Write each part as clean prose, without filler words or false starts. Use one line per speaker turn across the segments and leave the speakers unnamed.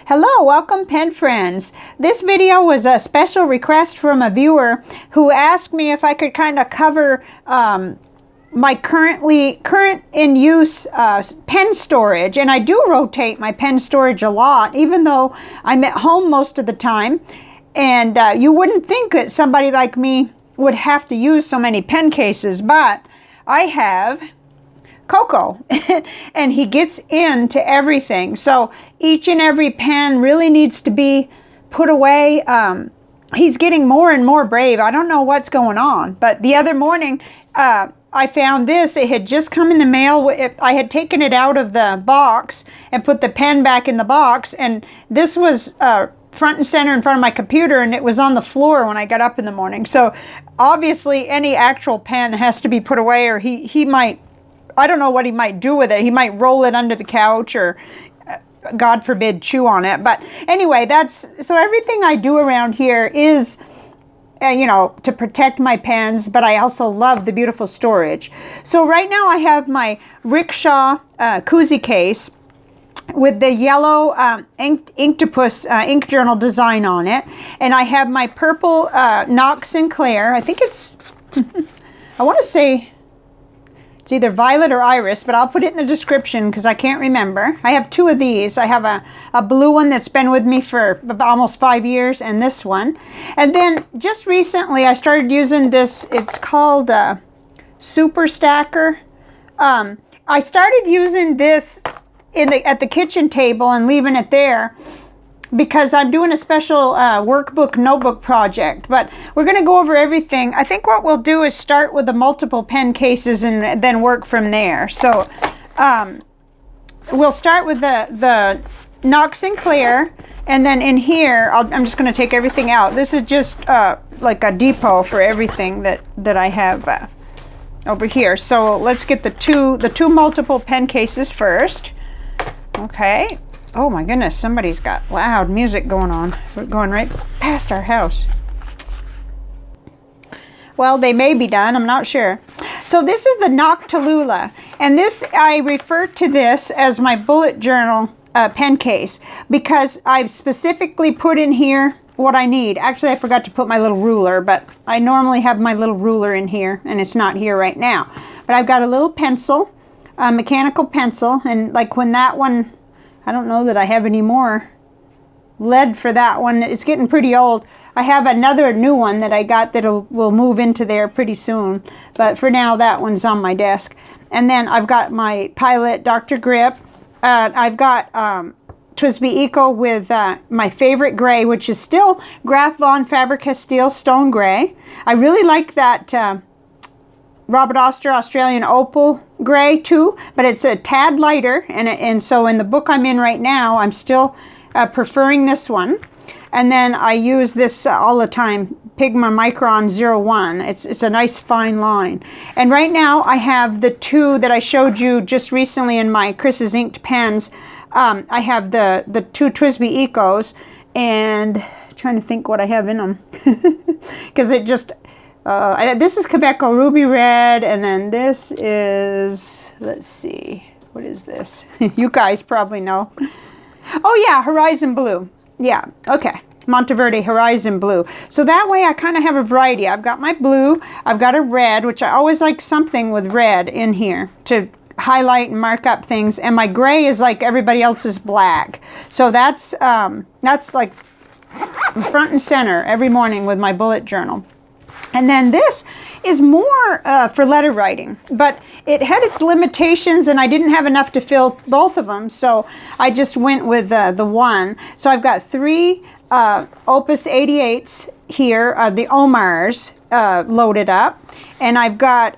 Hello, welcome pen friends. This video was a special request from a viewer who asked me if I could kind of cover my current in use pen storage. And I do rotate my pen storage a lot, even though I'm at home most of the time. And you wouldn't think that somebody like me would have to use so many pen cases, but I have Coco and he gets into everything. So each and every pen really needs to be put away. He's getting more and more brave. I don't know what's going on, but the other morning I found this. It had just come in the mail. I had taken it out of the box and put the pen back in the box, and this was front and center in front of my computer, and it was on the floor when I got up in the morning. So obviously any actual pen has to be put away, or he might, I don't know what he might do with it. He might roll it under the couch or, God forbid, chew on it. But anyway, so everything I do around here is, you know, to protect my pens, but I also love the beautiful storage. So right now I have my Rickshaw Coozy Case with the yellow Inktopus ink journal design on it. And I have my purple Nock Sinclair. I think it's, I want to say, it's either violet or iris, but I'll put it in the description because I can't remember. I have two of these. I have a blue one that's been with me for almost 5 years, and this one. And then just recently I started using this. It's called Super Stacker. I started using this at the kitchen table and leaving it there because I'm doing a special workbook notebook project, but we're going to go over everything. I think what we'll do is start with the multiple pen cases and then work from there. So we'll start with the Nock Sinclair, and then in here I'm just going to take everything out. This is just like a depot for everything that I have over here. So let's get the two multiple pen cases first. Okay. Oh my goodness, somebody's got loud music going on. We're going right past our house. Well, they may be done, I'm not sure. So this is the Nock Tallulah, and this, I refer to this as my bullet journal pen case because I've specifically put in here what I need. Actually, I forgot to put my little ruler, but I normally have my little ruler in here, and it's not here right now. But I've got a little pencil, a mechanical pencil, and like when that one, I don't know that I have any more lead for that one. It's getting pretty old. I have another new one that I got that will move into there pretty soon. But for now, that one's on my desk. And then I've got my Pilot Dr. Grip. I've got TWSBI Eco with my favorite gray, which is still Graf von Faber-Castell Stone Gray. I really like that Robert Oster Australian Opal gray too, but it's a tad lighter, and so in the book I'm in right now, I'm still preferring this one. And then I use this all the time, Pigma Micron 01. It's a nice fine line. And right now I have the two that I showed you just recently in my Chris's Inked Pens. I have the two TWSBI Ecos, and I'm trying to think what I have in them because it just. This is Quebeco Ruby Red, and then this is, let's see, what is this? You guys probably know. Oh yeah, Horizon Blue. Yeah, okay. Monteverde Horizon Blue. So that way I kind of have a variety. I've got my blue, I've got a red, which I always like something with red in here to highlight and mark up things, and my gray is like everybody else's black. So that's like front and center every morning with my bullet journal. And then this is more for letter writing, but it had its limitations and I didn't have enough to fill both of them, so I just went with the one. So I've got three Opus 88s here, the Omars loaded up, and I've got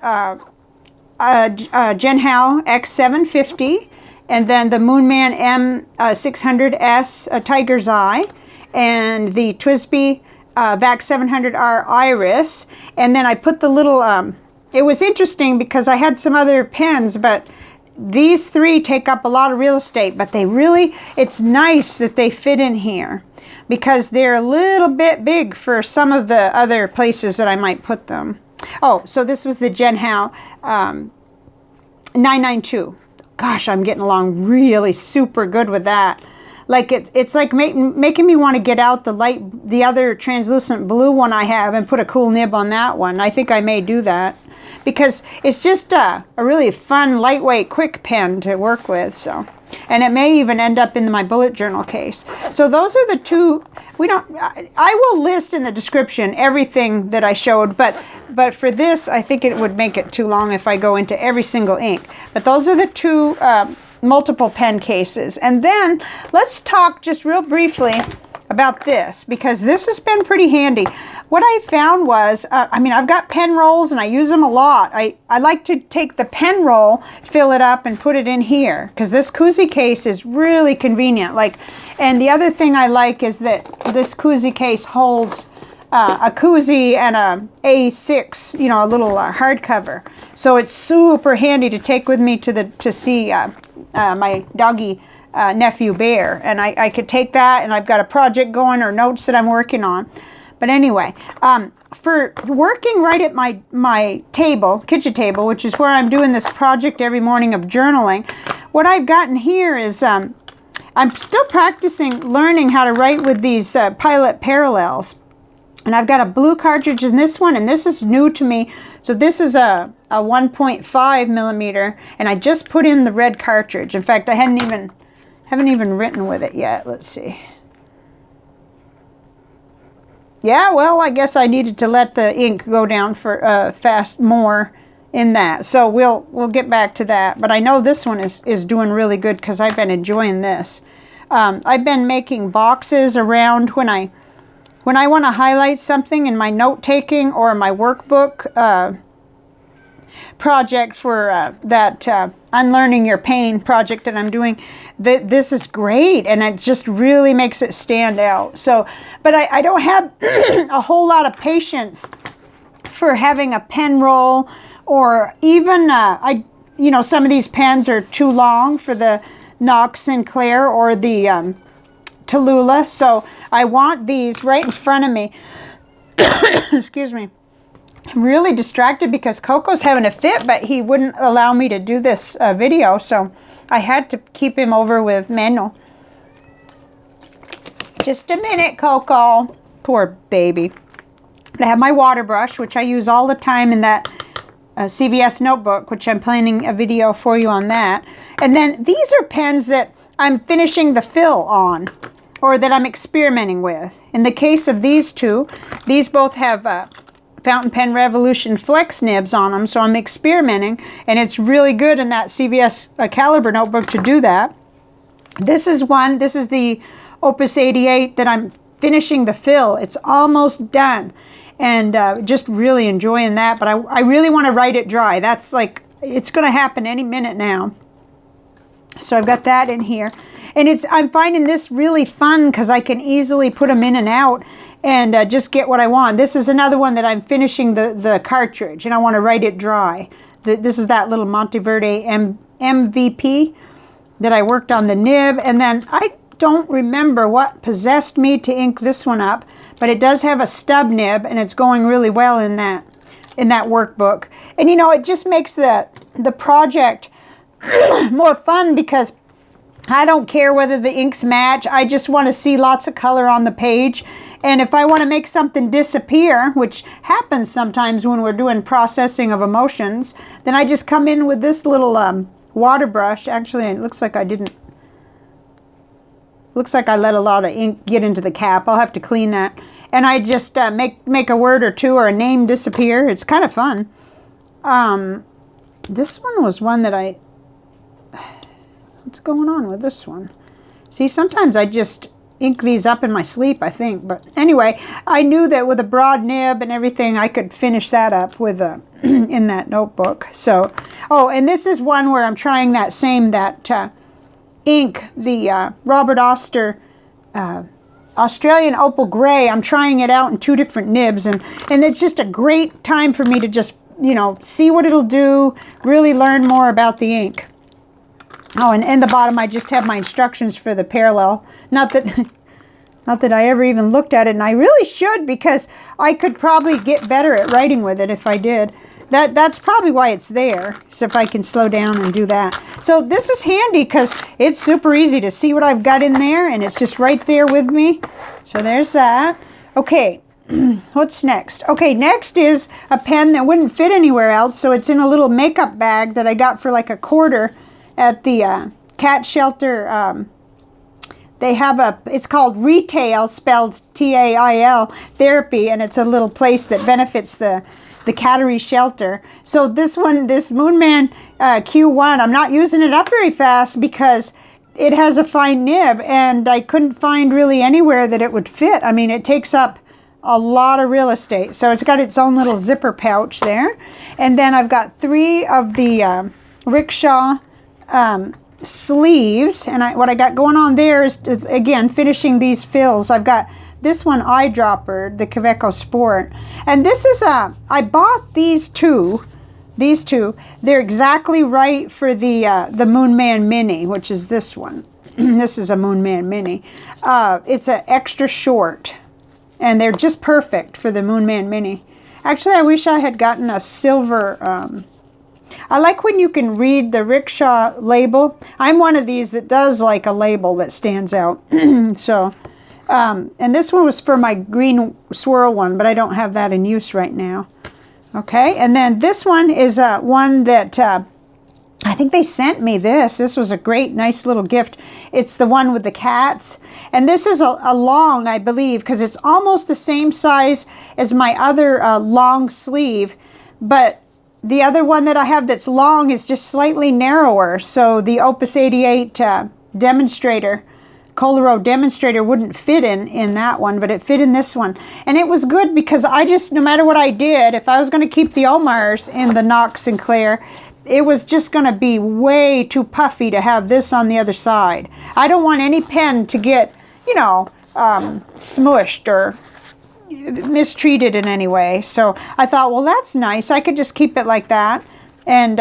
Genhao X750, and then the Moonman M600S Tiger's Eye, and the TWSBI VAC 700R Iris, and then I put the little, it was interesting because I had some other pens, but these three take up a lot of real estate, but they really, it's nice that they fit in here because they're a little bit big for some of the other places that I might put them. Oh, so this was the Genhao 992. Gosh, I'm getting along really super good with that. like it's like making me want to get out the other translucent blue one I have and put a cool nib on that one. I think I may do that because it's just a really fun, lightweight, quick pen to work with. So, and it may even end up in my bullet journal case. So those are the two. I will list in the description everything that I showed, but for this, I think it would make it too long if I go into every single ink. But those are the two multiple pen cases. And then let's talk just real briefly about this, because this has been pretty handy. What I found was, I mean, I've got pen rolls and I use them a lot. I like to take the pen roll, fill it up, and put it in here, because this Coozy case is really convenient. And the other thing I like is that this Coozy case holds a Coozy and a A6, you know, a little hardcover. So it's super handy to take with me to see my doggy nephew Bear, and I could take that, and I've got a project going or notes that I'm working on. But anyway, for working right at my table, kitchen table, which is where I'm doing this project every morning of journaling, what I've gotten here is I'm still practicing learning how to write with these Pilot parallels. And I've got a blue cartridge in this one, and this is new to me. So this is a 1.5 millimeter, and I just put in the red cartridge. In fact, I haven't even written with it yet. Let's see. Yeah, well, I guess I needed to let the ink go down for more in that. So we'll get back to that. But I know this one is doing really good because I've been enjoying this. I've been making boxes around when I want to highlight something in my note-taking or my workbook project for that Unlearning Your Pain project that I'm doing. This is great, and it just really makes it stand out. So, but I don't have a whole lot of patience for having a pen roll, or even, you know, some of these pens are too long for the Nock Sinclair or the Tallulah, so I want these right in front of me. Excuse me. I'm really distracted because Coco's having a fit, but he wouldn't allow me to do this video, so I had to keep him over with Manuel. Just a minute, Coco. Poor baby. I have my water brush, which I use all the time in that CVS notebook, which I'm planning a video for you on that. And then these are pens that I'm finishing the fill on, or that I'm experimenting with. In the case of these two, these both have Fountain Pen Revolution Flex nibs on them, so I'm experimenting, and it's really good in that CVS caliber notebook to do that. This is the Opus 88 that I'm finishing the fill. It's almost done, and just really enjoying that, but I really want to write it dry. That's like, it's going to happen any minute now. So I've got that in here, and I'm finding this really fun because I can easily put them in and out and just get what I want. This is another one that I'm finishing the cartridge, and I want to write it dry. This is that little Monteverde MVP that I worked on the nib, and then I don't remember what possessed me to ink this one up, but it does have a stub nib, and it's going really well in that workbook. And you know, it just makes the project more fun because I don't care whether the inks match. I just want to see lots of color on the page. And if I want to make something disappear, which happens sometimes when we're doing processing of emotions, then I just come in with this little water brush. Actually, it looks like I didn't. Looks like I let a lot of ink get into the cap. I'll have to clean that. And I just make a word or two or a name disappear. It's kind of fun. This one was one that what's going on with this one? See, sometimes I just ink these up in my sleep, I think. But anyway, I knew that with a broad nib and everything, I could finish that up with in that notebook. So, oh, and this is one where I'm trying that ink, the Robert Oster Australian Opal Gray. I'm trying it out in 2 different nibs, and it's just a great time for me to just, you know, see what it'll do, really learn more about the ink. Oh, and in the bottom I just have my instructions for the parallel. Not that I ever even looked at it, and I really should, because I could probably get better at writing with it if I did. that's probably why it's there. So if I can slow down and do that. So this is handy because it's super easy to see what I've got in there, and it's just right there with me. So there's that. Okay, what's next? Okay, next is a pen that wouldn't fit anywhere else, so it's in a little makeup bag that I got for like $1 at the cat shelter. They have it's called Retail, spelled T-A-I-L, Therapy, and it's a little place that benefits the cattery shelter. So this one, this Moonman Q1, I'm not using it up very fast because it has a fine nib, and I couldn't find really anywhere that it would fit. I mean, it takes up a lot of real estate. So it's got its own little zipper pouch there. And then I've got 3 of the Rickshaw sleeves, and what I got going on there is, again, finishing these fills. I've got this one eyedropper, the Kaweco Sport, and this is I bought these two. They're exactly right for the Moonman Mini, which is this one. This is a Moonman Mini. It's an extra short, and they're just perfect for the Moonman Mini. Actually, I wish I had gotten a silver. I like when you can read the Rickshaw label. I'm one of these that does like a label that stands out. So, and this one was for my green swirl one, but I don't have that in use right now. Okay, and then this one is one that I think they sent me this. This was a great, nice little gift. It's the one with the cats. And this is a long, I believe, because it's almost the same size as my other long sleeve, but the other one that I have that's long is just slightly narrower. So the Opus 88 demonstrator, Colaro demonstrator, wouldn't fit in that one, but it fit in this one. And it was good because I just, no matter what I did, if I was going to keep the Omars in the Nock Sinclair, it was just going to be way too puffy to have this on the other side. I don't want any pen to get, you know, smushed or mistreated in any way. So I thought, well, that's nice. I could just keep it like that. And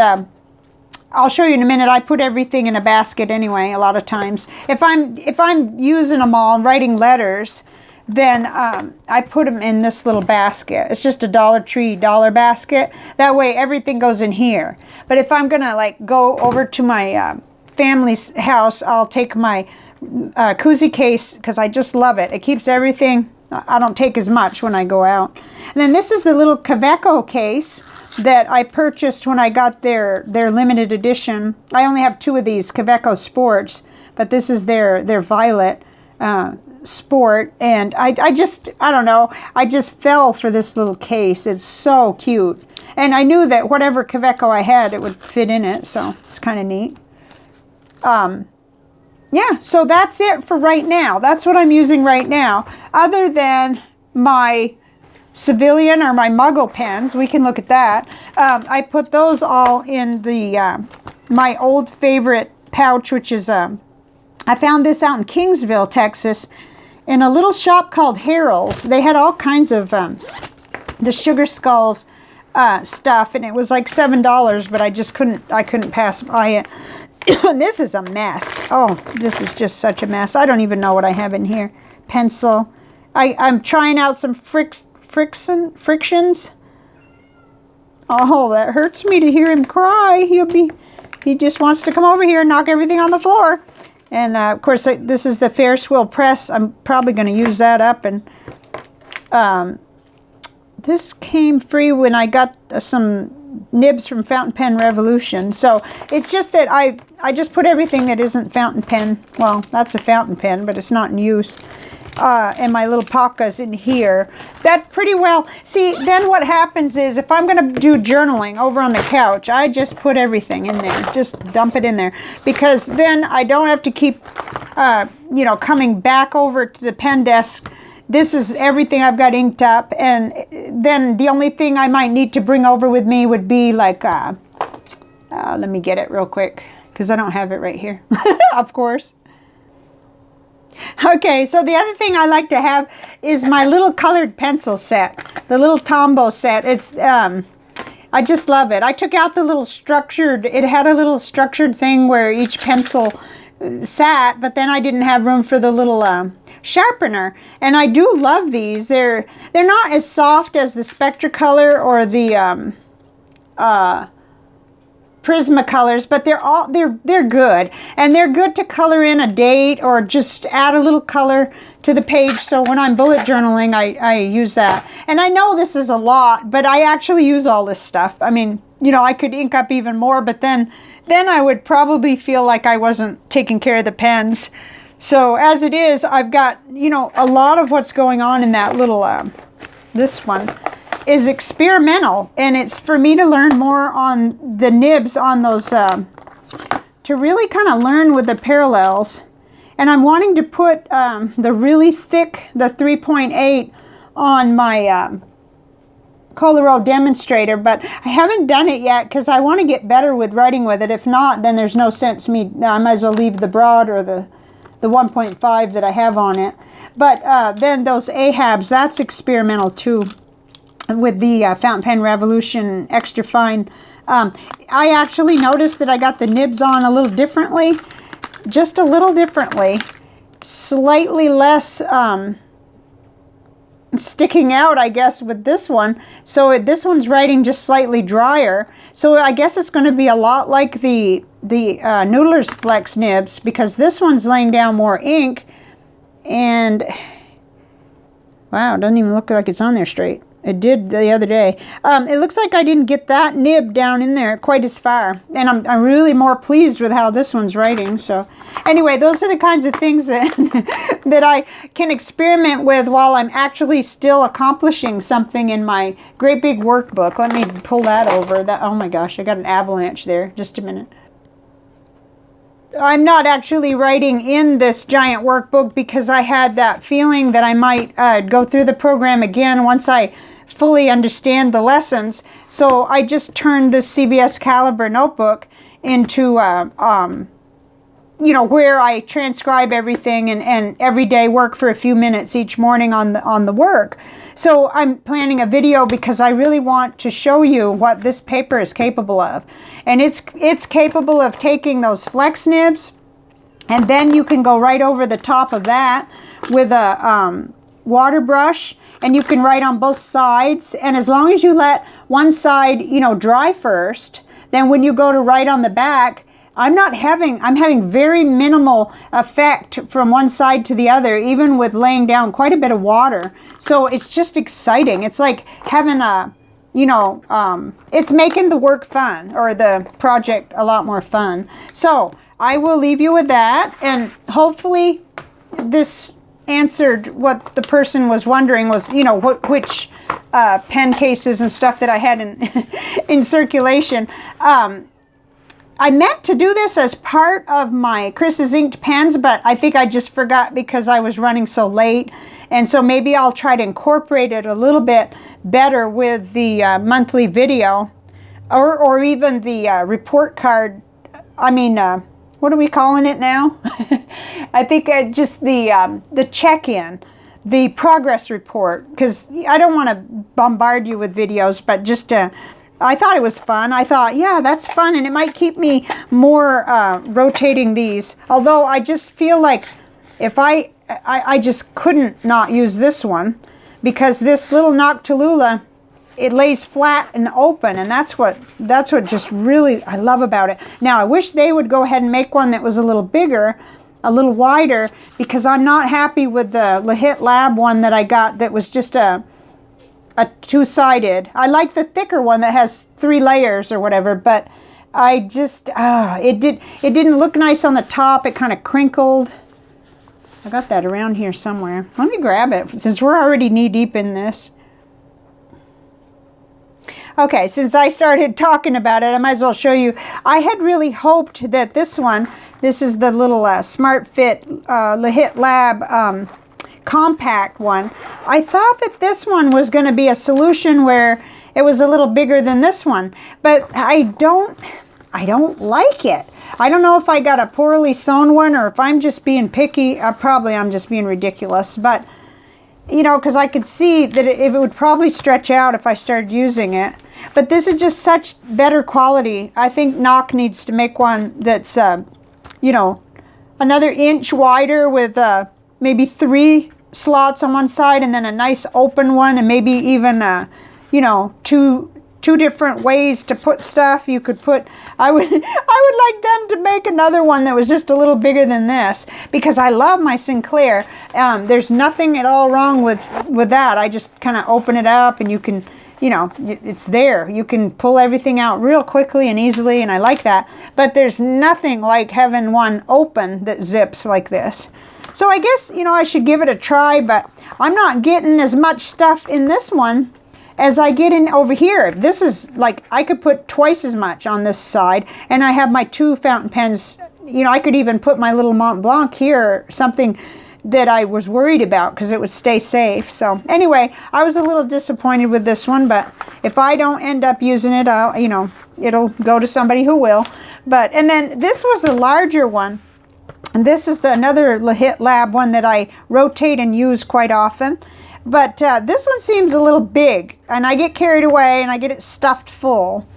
I'll show you in a minute. I put everything in a basket anyway, a lot of times. If I'm using them all and writing letters, then I put them in this little basket. It's just a Dollar Tree dollar basket. That way everything goes in here. But if I'm gonna like go over to my family's house, I'll take my Coozy Case because I just love it. It keeps everything. I don't take as much when I go out. And then this is the little Kaweco case that I purchased when I got their limited edition. I only have 2 of these Kaweco Sports, but this is their Violet Sport. And I don't know, I just fell for this little case. It's so cute. And I knew that whatever Kaweco I had, it would fit in it, so it's kind of neat. Yeah, so that's it for right now. That's what I'm using right now. Other than my civilian or my muggle pens, we can look at that. I put those all in the my old favorite pouch, which is, I found this out in Kingsville, Texas, in a little shop called Harold's. They had all kinds of the Sugar Skulls stuff, and it was like $7, but I couldn't pass by it. This is a mess. Oh, this is just such a mess. I don't even know what I have in here. Pencil. I'm trying out some frictions. Oh, that hurts me to hear him cry. He just wants to come over here and knock everything on the floor. And of course, this is the Ferris wheel press. I'm probably going to use that up. And this came free when I got some nibs from Fountain Pen Revolution. So it's just that I just put everything that isn't fountain pen. Well, that's a fountain pen, but it's not in use. And my little pockets in here. That pretty well, see, then what happens is if I'm going to do journaling over on the couch, I just put everything in there. Just dump it in there. Because then I don't have to keep, you know, coming back over to the pen desk. This is everything I've got inked up. And then the only thing I might need to bring over with me would be like, let me get it real quick, because I don't have it right here, of course. Okay, so the other thing I like to have is my little colored pencil set, the little Tombow set. It's, I just love it. I took out the little structured, it had a little structured thing where each pencil sat, but then I didn't have room for the little sharpener. And I do love these. They're not as soft as the Spectracolor or the Prismacolors, but they're good, and they're good to color in a date or just add a little color to the page. So when I'm bullet journaling, I use that. And I know this is a lot, but I actually use all this stuff. I mean, you know, I could ink up even more, but then I would probably feel like I wasn't taking care of the pens. So as it is, I've got, you know, a lot of what's going on in that little this one is experimental, and it's for me to learn more on the nibs on those, to really kind of learn with the parallels. And I'm wanting to put the really thick, the 3.8 on my Colero demonstrator, but I haven't done it yet because I want to get better with writing with it. If not, then there's no sense me, I might as well leave the broad or the 1.5 that I have on it. But then those Ahabs, that's experimental too, with the Fountain Pen Revolution Extra Fine. I actually noticed that I got the nibs on a little differently, just a little differently, slightly less sticking out, I guess, with this one. So this one's writing just slightly drier. So I guess it's going to be a lot like the Noodler's Flex nibs, because this one's laying down more ink, and wow, it doesn't even look like it's on there straight. It did the other day. It looks like I didn't get that nib down in there quite as far. And I'm really more pleased with how this one's writing. So anyway, those are the kinds of things that, that I can experiment with while I'm actually still accomplishing something in my great big workbook. Let me pull that over. Oh my gosh, I got an avalanche there. Just a minute. I'm not actually writing in this giant workbook because I had that feeling that I might go through the program again once I fully understand the lessons. So I just turned this CVS Caliber notebook into, you know, where I transcribe everything and every day work for a few minutes each morning on the work. So I'm planning a video because I really want to show you what this paper is capable of. And it's capable of taking those flex nibs, and then you can go right over the top of that with a water brush, and you can write on both sides. And as long as you let one side, you know, dry first, then when you go to write on the back, I'm having very minimal effect from one side to the other, even with laying down quite a bit of water. So it's just exciting. It's like having a, you know, it's making the work fun, or the project a lot more fun. So I will leave you with that, and hopefully this answered what the person was wondering, was, you know, which pen cases and stuff that I had in circulation. I meant to do this as part of my Chris's Inked Pens, but I think I just forgot because I was running so late. And so maybe I'll try to incorporate it a little bit better with the monthly video, or even the report card. I mean, what are we calling it now? I think just the check-in, the progress report, because I don't want to bombard you with videos, but just I thought it was fun. I thought, yeah, that's fun, and it might keep me more rotating these. Although I just feel like if I just couldn't not use this one, because this little Nock Tallulah, it lays flat and open, and that's what just really I love about it. Now I wish they would go ahead and make one that was a little bigger, a little wider, because I'm not happy with the Lahit Lab one that I got that was just a two-sided. I like the thicker one that has 3 layers or whatever, but I just it didn't look nice on the top. It kind of crinkled. I got that around here somewhere. Let me grab it since we're already knee-deep in this. Okay, since I started talking about it, I might as well show you. I had really hoped that this one, this is the little Smart Fit Lahit Lab compact one. I thought that this one was going to be a solution where it was a little bigger than this one, but I don't like it. I don't know if I got a poorly sewn one or if I'm just being picky. Probably I'm just being ridiculous, but you know, because I could see that it would probably stretch out if I started using it. But this is just such better quality. I think Nock needs to make one that's, you know, another inch wider with maybe 3 slots on one side, and then a nice open one, and maybe even, you know, two 2 different ways to put stuff. You could put, I would like them to make another one that was just a little bigger than this, because I love my Sinclair. There's nothing at all wrong with that. I just kind of open it up and you can, you know, it's there. You can pull everything out real quickly and easily, and I like that. But there's nothing like having one open that zips like this. So I guess, you know, I should give it a try, but I'm not getting as much stuff in this one as I get in over here. This is like, I could put twice as much on this side, and I have my 2 fountain pens. You know, I could even put my little Mont Blanc here, something that I was worried about because it would stay safe. So anyway, I was a little disappointed with this one, but if I don't end up using it, I'll, you know, it'll go to somebody who will. But, and then this was the larger one. And this is another Hit Lab one that I rotate and use quite often. But this one seems a little big, and I get carried away and I get it stuffed full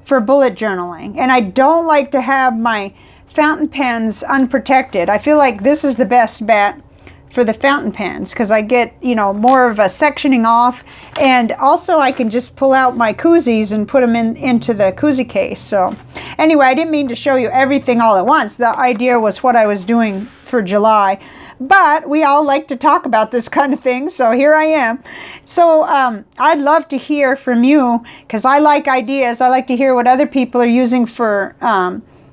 for bullet journaling. And I don't like to have my fountain pens unprotected. I feel like this is the best bet for the fountain pens, because I get, you know, more of a sectioning off, and also I can just pull out my koozies and put them into the koozie case. So anyway, I didn't mean to show you everything all at once. The idea was what I was doing for July, but we all like to talk about this kind of thing, so here I am. So I'd love to hear from you, because I like ideas. I like to hear what other people are using for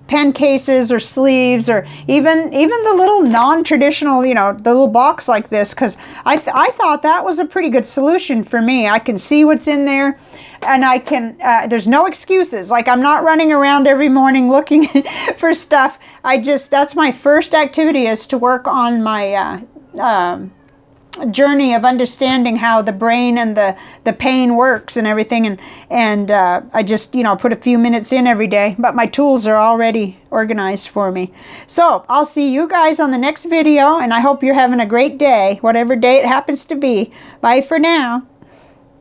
pen cases or sleeves, or even the little non-traditional, you know, the little box like this, because I thought that was a pretty good solution for me. I can see what's in there, and I can, there's no excuses. Like, I'm not running around every morning looking for stuff. That's my first activity, is to work on my journey of understanding how the brain and the pain works and everything, and I just, you know, put a few minutes in every day, but my tools are already organized for me. So I'll see you guys on the next video, and I hope you're having a great day, whatever day it happens to be. Bye for now.